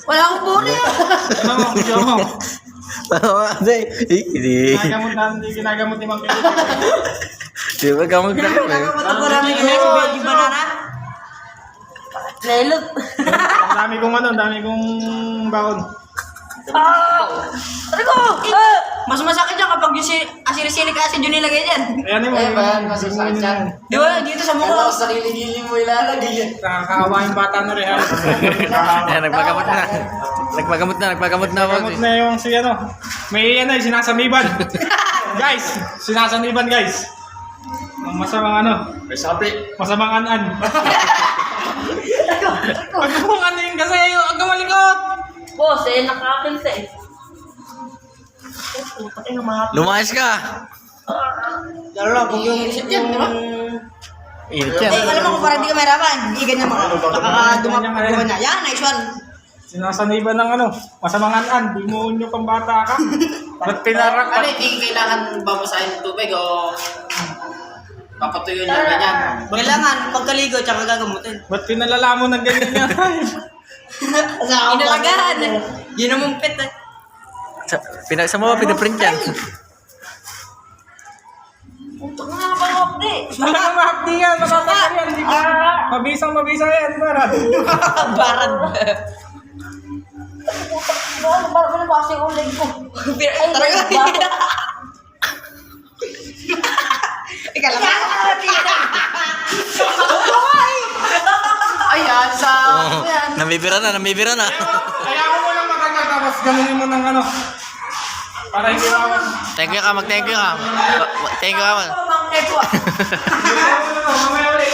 Wala akong buri. Ano mo? Hindi. Ginagamot ni Mang Pili. Di ba gamot na kami? Marami ko si Veggie Banana. Nailot. Ang dami kong baon. Ano ko? Mas masakit yan kapag yung asiric acid yung nilagay dyan. Ayan mo. Masasakit yan. Di ba? Dito sa Kaya mukha. sa sarili-gili mo ilalagay yan. Nakakaawa yung bata na rin. Ayan, nagpagamot na. Nagpagamot na. Gamot na yung si ano. May ano, sinasaniban. Guys, sinasaniban guys. Ang masamang ano. May sabi. Masamang an-an. Masamang ano yung kasi yung agamalikot. Boss, nakakakil sa eh. Lumayas ka. Lalo lang, kung yung isip yan, di ba? Init yan. Alam mo kung parang di ka mahirapan, hindi ganyan nakakadumakuha na. Yan, nice one. Sinasaniban ng ano, masamang an-an. Di mo unyo pang bata ka. Ba't pinarak ka? Ano, hindi kailangan babasahin ng tubig o papatuyo lang ganyan. Kailangan, pagkaligo, tsaka gagamutin. Ba't pinalala mo ng ganyan yan? Inalagahan eh. Yun ang mumpit eh. Sa mo, pinaprint yan. Putok nga ba ako di? Talagang mahapdi yan. Makakaya yan. Di ba? Mabisang-mabisa yan. Barad. Barad. Ano ba na ba kasi yung leg ko? Talaga. Ika lang. Ayan, sa... Namibira na. Kaya mo mo lang matagal tapos ganunin mo ng ano. Para hindi ako. Thank you ka, mag-thank you ka. Thank you ka. Mamangke ko ah. Mamaya ulit.